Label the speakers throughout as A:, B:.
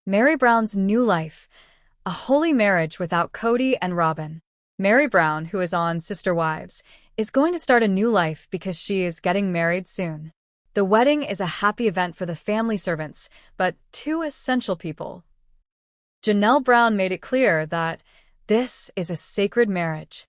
A: Meri Brown's new life. A holy marriage without Kody and Robyn. Meri Brown, who is on Sister Wives, is going to start a new life because she is getting married soon. The wedding is a happy event for the family servants, but two essential people. Janelle Brown made it clear that this is a sacred marriage.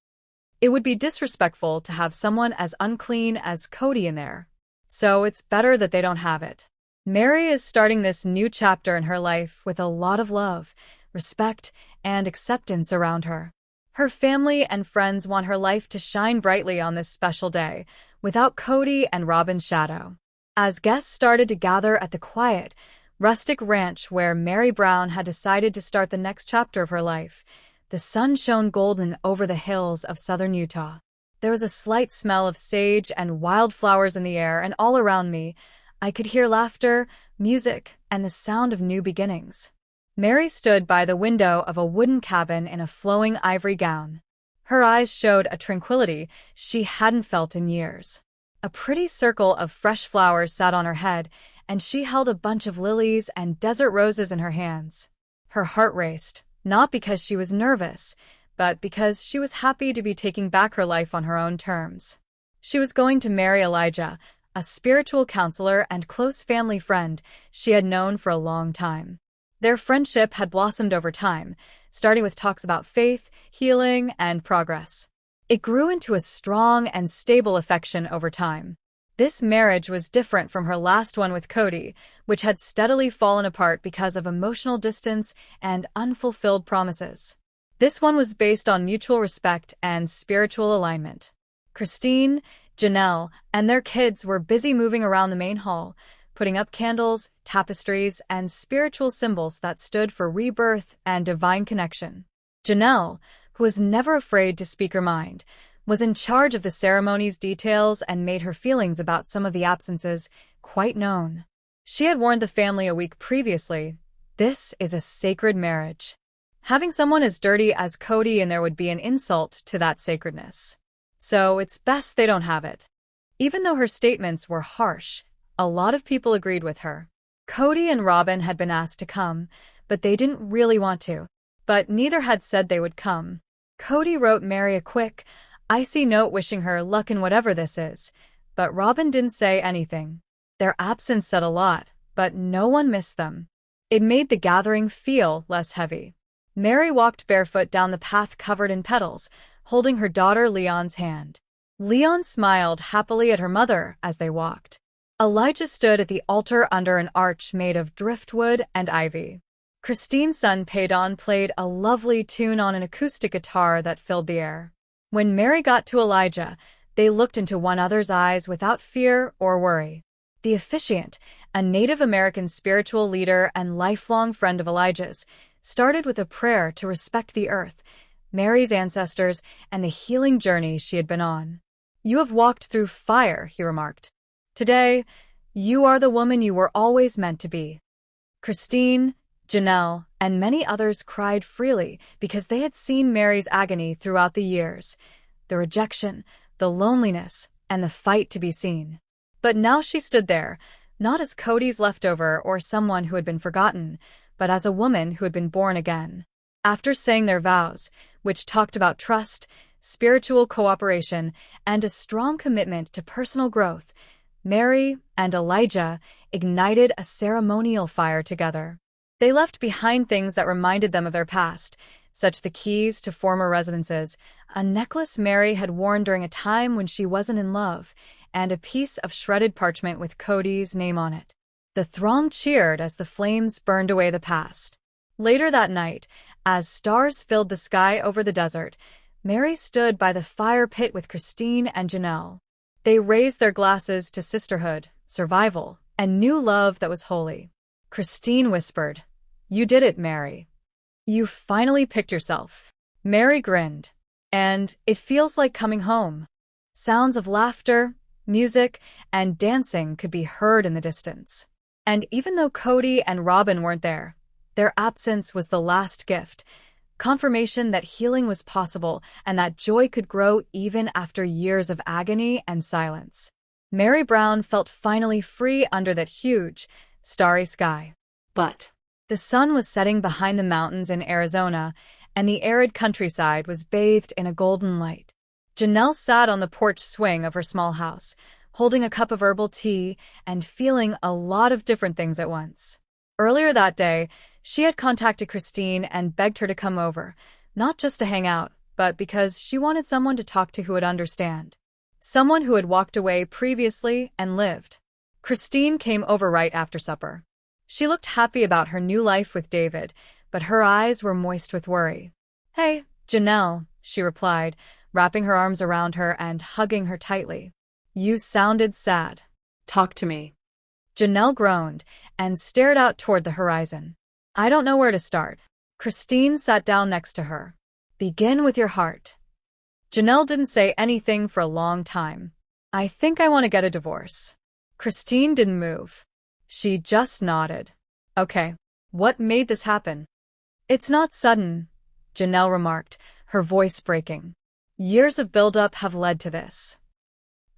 A: It would be disrespectful to have someone as unclean as Kody in there, so it's better that they don't have it. Meri is starting this new chapter in her life with a lot of love, respect, and acceptance around her. Her family and friends want her life to shine brightly on this special day, without Kody and Robyn's shadow. As guests started to gather at the quiet, rustic ranch where Meri Brown had decided to start the next chapter of her life, the sun shone golden over the hills of southern Utah. There was a slight smell of sage and wildflowers in the air, and all around me, I could hear laughter, music, and the sound of new beginnings. Meri stood by the window of a wooden cabin in a flowing ivory gown. Her eyes showed a tranquility she hadn't felt in years. A pretty circle of fresh flowers sat on her head, and she held a bunch of lilies and desert roses in her hands. Her heart raced, not because she was nervous, but because she was happy to be taking back her life on her own terms. She was going to marry Elijah, a spiritual counselor and close family friend she had known for a long time. Their friendship had blossomed over time, starting with talks about faith, healing, and progress. It grew into a strong and stable affection over time. This marriage was different from her last one with Kody, which had steadily fallen apart because of emotional distance and unfulfilled promises. This one was based on mutual respect and spiritual alignment. Christine, Janelle, and their kids were busy moving around the main hall, putting up candles, tapestries, and spiritual symbols that stood for rebirth and divine connection. Janelle, who was never afraid to speak her mind, was in charge of the ceremony's details and made her feelings about some of the absences quite known. She had warned the family a week previously, this is a sacred marriage. Having someone as dirty as Kody in there would be an insult to that sacredness. So it's best they don't have it. Even though her statements were harsh, a lot of people agreed with her. Kody and Robyn had been asked to come, but they didn't really want to. But neither had said they would come. Kody wrote Meri a quick, icy note wishing her luck in whatever this is, but Robyn didn't say anything. Their absence said a lot, but no one missed them. It made the gathering feel less heavy. Meri walked barefoot down the path covered in petals, holding her daughter Leon's hand. Leon smiled happily at her mother as they walked. Elijah stood at the altar under an arch made of driftwood and ivy. Christine's son Paydon played a lovely tune on an acoustic guitar that filled the air. When Meri got to Elijah, they looked into one another's eyes without fear or worry. The officiant, a Native American spiritual leader and lifelong friend of Elijah's, started with a prayer to respect the earth, Meri's ancestors, and the healing journey she had been on. "You have walked through fire," he remarked. "Today, you are the woman you were always meant to be." Christine, Janelle, and many others cried freely because they had seen Meri's agony throughout the years, the rejection, the loneliness, and the fight to be seen. But now she stood there, not as Kody's leftover or someone who had been forgotten, but as a woman who had been born again. After saying their vows, which talked about trust, spiritual cooperation, and a strong commitment to personal growth, Meri and Elijah ignited a ceremonial fire together. They left behind things that reminded them of their past, such as the keys to former residences, a necklace Meri had worn during a time when she wasn't in love, and a piece of shredded parchment with Kody's name on it. The throng cheered as the flames burned away the past. Later that night, as stars filled the sky over the desert, Meri stood by the fire pit with Christine and Janelle. They raised their glasses to sisterhood, survival, and new love that was holy. Christine whispered, "You did it, Meri. You finally picked yourself." Meri grinned. "And it feels like coming home." Sounds of laughter, music, and dancing could be heard in the distance. And even though Kody and Robyn weren't there, their absence was the last gift, confirmation that healing was possible and that joy could grow even after years of agony and silence. Meri Brown felt finally free under that huge, starry sky. But The sun was setting behind the mountains in Arizona, and the arid countryside was bathed in a golden light. Janelle sat on the porch swing of her small house, holding a cup of herbal tea and feeling a lot of different things at once. Earlier that day, she had contacted Christine and begged her to come over, not just to hang out, but because she wanted someone to talk to who would understand. Someone who had walked away previously and lived. Christine came over right after supper. She looked happy about her new life with David, but her eyes were moist with worry. "Hey, Janelle," she replied, wrapping her arms around her and hugging her tightly. "You sounded sad."
B: Talk to me.
A: Janelle groaned and stared out toward the horizon. "I don't know where to start." Christine sat down next to her. "Begin with your heart." Janelle didn't say anything for a long time. "I think I want to get a divorce." Christine didn't move. She just nodded. "Okay, what made this happen?" "It's not sudden," Janelle remarked, her voice breaking. "Years of build-up have led to this.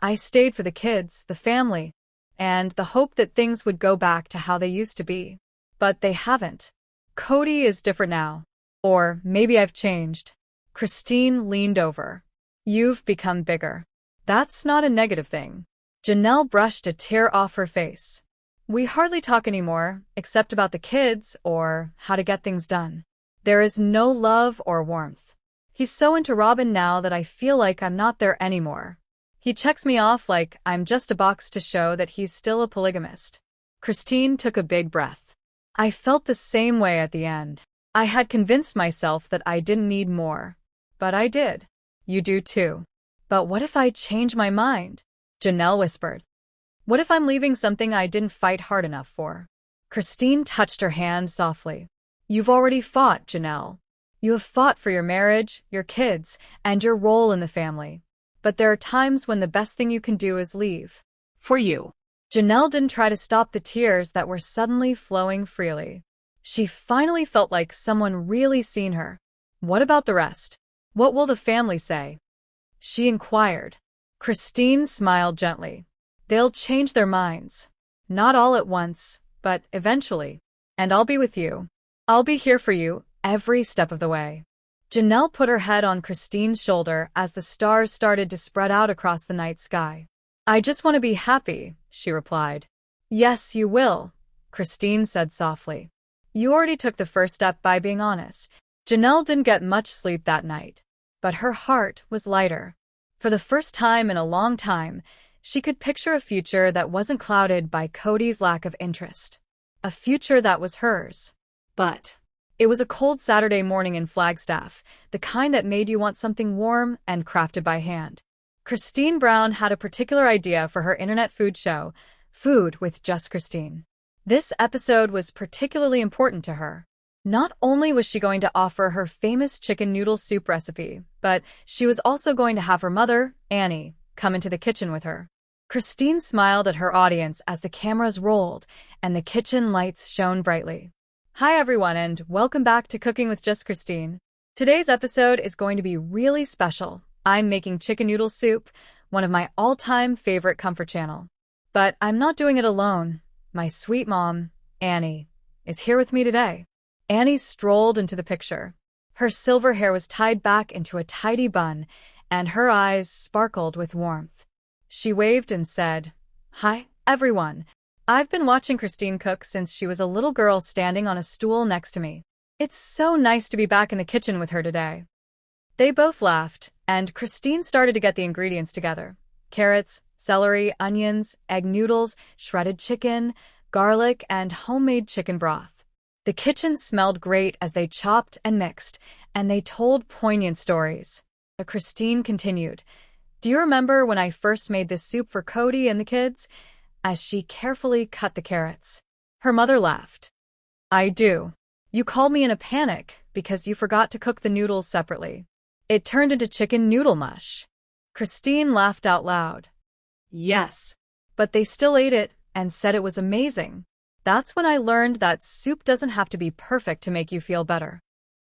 A: I stayed for the kids, the family, and the hope that things would go back to how they used to be. But they haven't. Kody is different now. Or maybe I've changed." Christine leaned over. "You've become bigger." "That's not a negative thing." Janelle brushed a tear off her face. "We hardly talk anymore, except about the kids or how to get things done. There is no love or warmth. He's so into Robyn now that I feel like I'm not there anymore. He checks me off like I'm just a box to show that he's still a polygamist." Christine took a big breath. "I felt the same way at the end. I had convinced myself that I didn't need more. But I did. You do too." "But what if I change my mind?" Janelle whispered. "What if I'm leaving something I didn't fight hard enough for?" Christine touched her hand softly. "You've already fought, Janelle. You have fought for your marriage, your kids, and your role in the family. But there are times when the best thing you can do is leave."
B: For you.
A: Janelle didn't try to stop the tears that were suddenly flowing freely. She finally felt like someone really seen her. "What about the rest? What will the family say?" she inquired. Christine smiled gently. "They'll change their minds. Not all at once, but eventually. And I'll be with you. I'll be here for you every step of the way." Janelle put her head on Christine's shoulder as the stars started to spread out across the night sky. "I just want to be happy," she replied. "Yes, you will," Christine said softly. "You already took the first step by being honest." Janelle didn't get much sleep that night, but her heart was lighter. For the first time in a long time, she could picture a future that wasn't clouded by Kody's lack of interest. A future that was hers.
B: But
A: it was a cold Saturday morning in Flagstaff, the kind that made you want something warm and crafted by hand. Christine Brown had a particular idea for her internet food show, Food with Just Christine. This episode was particularly important to her. Not only was she going to offer her famous chicken noodle soup recipe, but she was also going to have her mother, Annie, come into the kitchen with her. Christine smiled at her audience as the cameras rolled and the kitchen lights shone brightly. "Hi everyone and welcome back to Cooking with Just Christine. Today's episode is going to be really special. I'm making chicken noodle soup, one of my all-time favorite comfort channel. But I'm not doing it alone. My sweet mom, Annie, is here with me today." Annie strolled into the picture. Her silver hair was tied back into a tidy bun, and her eyes sparkled with warmth. She waved and said, "Hi, everyone. I've been watching Christine cook since she was a little girl standing on a stool next to me. It's so nice to be back in the kitchen with her today." They both laughed, and Christine started to get the ingredients together. Carrots, celery, onions, egg noodles, shredded chicken, garlic, and homemade chicken broth. The kitchen smelled great as they chopped and mixed, and they told poignant stories. Christine continued, "Do you remember when I first made this soup for Kody and the kids?" as she carefully cut the carrots. Her mother laughed. "I do. You called me in a panic because you forgot to cook the noodles separately. It turned into chicken noodle mush." Christine laughed out loud.
B: yes.
A: But they still ate it and said it was amazing. That's when I learned that soup doesn't have to be perfect to make you feel better.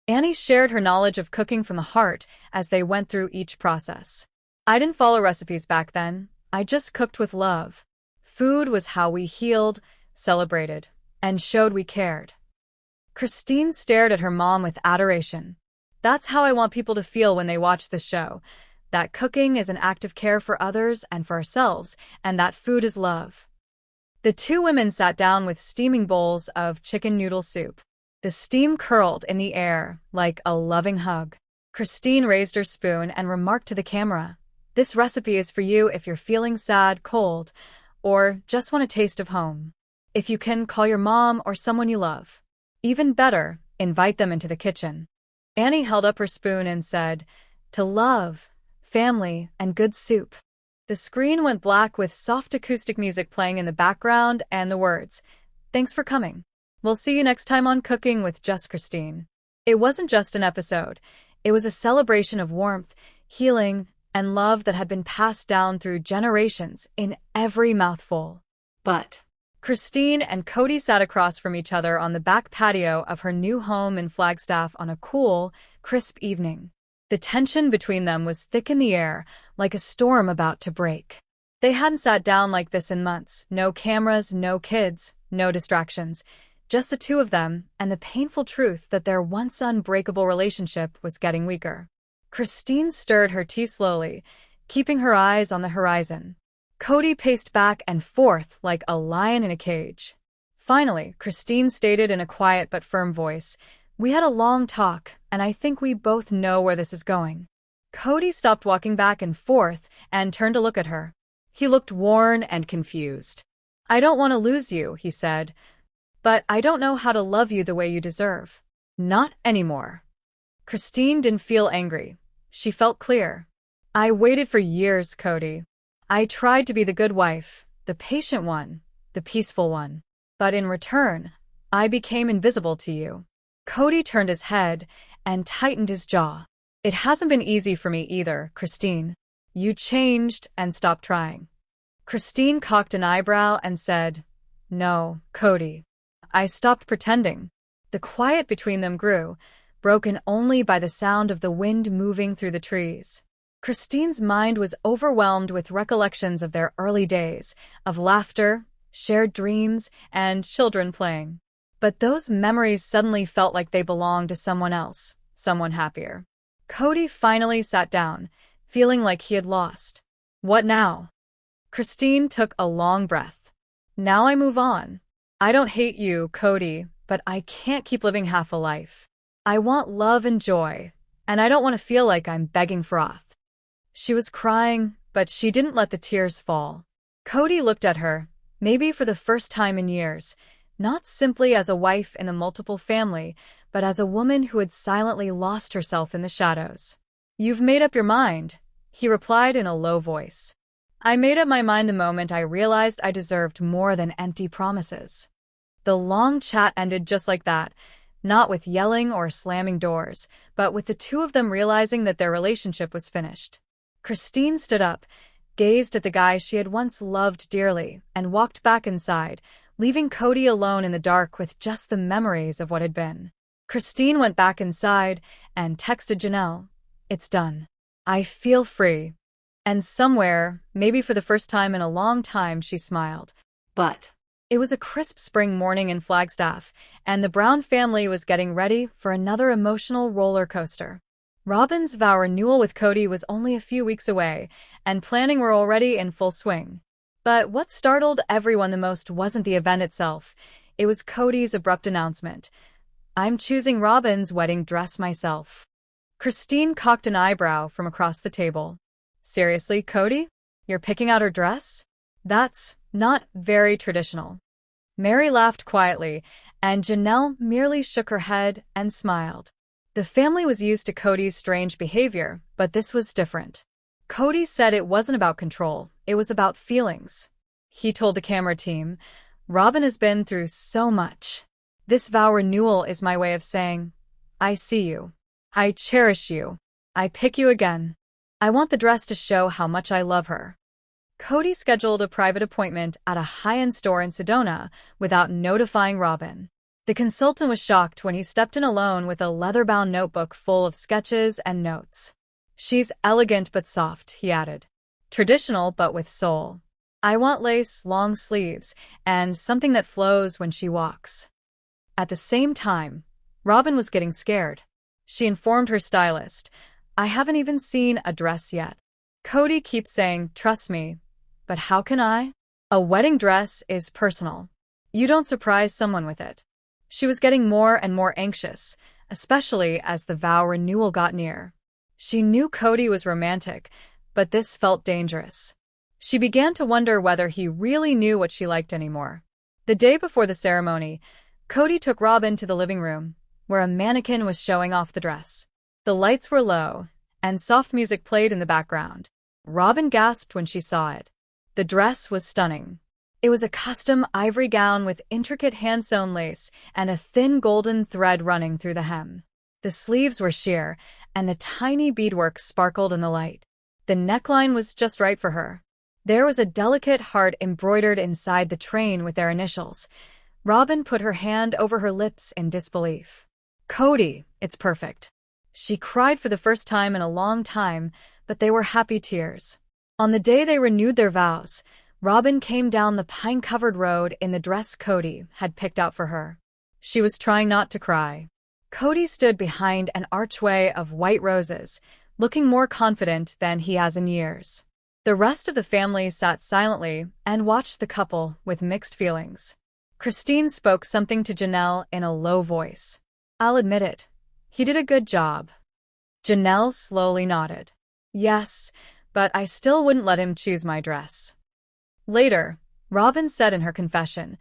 A: Annie shared her knowledge of cooking from the heart as they went through each process. "I didn't follow recipes back then. I just cooked with love. Food was how we healed, celebrated, and showed we cared." Christine stared at her mom with adoration. That's how I want people to feel when they watch this show. That cooking is an act of care for others and for ourselves, and that food is love. The two women sat down with steaming bowls of chicken noodle soup. The steam curled in the air like a loving hug. Christine raised her spoon and remarked to the camera, "This recipe is for you if you're feeling sad, cold, or just want a taste of home. If you can, call your mom or someone you love. Even better, invite them into the kitchen." Annie held up her spoon and said, "To love, family, and good soup." The screen went black with soft acoustic music playing in the background and the words, "Thanks for coming. We'll see you next time on Cooking with Just Christine." It wasn't just an episode. It was a celebration of warmth, healing, and love that had been passed down through generations in every mouthful.
B: But
A: Christine and Kody sat across from each other on the back patio of her new home in Flagstaff on a cool, crisp evening. The tension between them was thick in the air, like a storm about to break. They hadn't sat down like this in months. No cameras, no kids, no distractions. Just the two of them, and the painful truth that their once unbreakable relationship was getting weaker. Christine stirred her tea slowly, keeping her eyes on the horizon. Kody paced back and forth like a lion in a cage. Finally, Christine stated in a quiet but firm voice, "We had a long talk, and I think we both know where this is going." Kody stopped walking back and forth and turned to look at her. He looked worn and confused. "I don't want to lose you," he said, "but I don't know how to love you the way you deserve. Not anymore." Christine didn't feel angry. She felt clear. "I waited for years, Kody. I tried to be the good wife, the patient one, the peaceful one. But in return, I became invisible to you." Kody turned his head and tightened his jaw. "It hasn't been easy for me either, Christine. You changed and stopped trying." Christine cocked an eyebrow and said, "No, Kody. I stopped pretending." The quiet between them grew, broken only by the sound of the wind moving through the trees. Christine's mind was overwhelmed with recollections of their early days, of laughter, shared dreams, and children playing. But those memories suddenly felt like they belonged to someone else, someone happier. Kody finally sat down, feeling like he had lost. "What now?" Christine took a long breath. "Now I move on. I don't hate you, Kody, but I can't keep living half a life. I want love and joy, and I don't want to feel like I'm begging froth." She was crying, but she didn't let the tears fall. Kody looked at her, maybe for the first time in years, not simply as a wife in a multiple family, but as a woman who had silently lost herself in the shadows. "You've made up your mind," he replied in a low voice. "I made up my mind the moment I realized I deserved more than empty promises." The long chat ended just like that, not with yelling or slamming doors, but with the two of them realizing that their relationship was finished. Christine stood up, gazed at the guy she had once loved dearly, and walked back inside, leaving Kody alone in the dark with just the memories of what had been. Christine went back inside and texted Janelle, "It's done. I feel free." And somewhere, maybe for the first time in a long time, she smiled.
B: But
A: it was a crisp spring morning in Flagstaff, and the Brown family was getting ready for another emotional roller coaster. Robyn's vow renewal with Kody was only a few weeks away, and planning were already in full swing. But what startled everyone the most wasn't the event itself. It was Kody's abrupt announcement. "I'm choosing Robyn's wedding dress myself." Christine cocked an eyebrow from across the table. "Seriously, Kody? You're picking out her dress? That's not very traditional." Meri laughed quietly, and Janelle merely shook her head and smiled. The family was used to Kody's strange behavior, but this was different. Kody said it wasn't about control, it was about feelings. He told the camera team, "Robyn has been through so much. This vow renewal is my way of saying, I see you. I cherish you. I pick you again. I want the dress to show how much I love her." Kody scheduled a private appointment at a high-end store in Sedona without notifying Robyn. The consultant was shocked when he stepped in alone with a leather-bound notebook full of sketches and notes. "She's elegant but soft," he added. "Traditional but with soul. I want lace, long sleeves, and something that flows when she walks." At the same time, Robyn was getting scared. She informed her stylist, "I haven't even seen a dress yet." Kody keeps saying, "Trust me." But how can I? A wedding dress is personal. You don't surprise someone with it. She was getting more and more anxious, especially as the vow renewal got near. She knew Kody was romantic, but this felt dangerous. She began to wonder whether he really knew what she liked anymore. The day before the ceremony, Kody took Robyn to the living room, where a mannequin was showing off the dress. The lights were low, and soft music played in the background. Robyn gasped when she saw it. The dress was stunning. It was a custom ivory gown with intricate hand-sewn lace and a thin golden thread running through the hem. The sleeves were sheer, and the tiny beadwork sparkled in the light. The neckline was just right for her. There was a delicate heart embroidered inside the train with their initials. Robyn put her hand over her lips in disbelief. "Kody, it's perfect." She cried for the first time in a long time, but they were happy tears. On the day they renewed their vows, Robyn came down the pine-covered road in the dress Kody had picked out for her. She was trying not to cry. Kody stood behind an archway of white roses, looking more confident than he has in years. The rest of the family sat silently and watched the couple with mixed feelings. Christine spoke something to Janelle in a low voice. "I'll admit it. He did a good job." Janelle slowly nodded. "Yes, but I still wouldn't let him choose my dress." Later, Robyn said in her confession,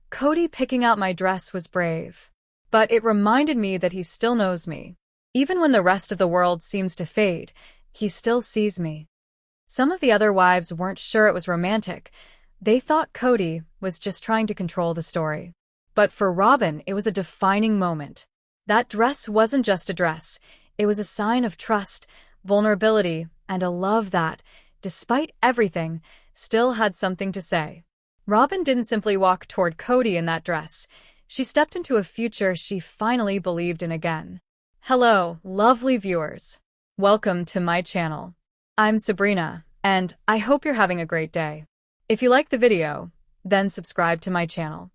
A: "Kody picking out my dress was brave. But it reminded me that he still knows me. Even when the rest of the world seems to fade, he still sees me." Some of the other wives weren't sure it was romantic. They thought Kody was just trying to control the story. But for Robyn, it was a defining moment. That dress wasn't just a dress. It was a sign of trust, vulnerability, and a love that, despite everything, still had something to say. Robyn didn't simply walk toward Kody in that dress. She stepped into a future she finally believed in again. Hello, lovely viewers. Welcome to my channel. I'm Sabrina, and I hope you're having a great day. If you like the video, then subscribe to my channel.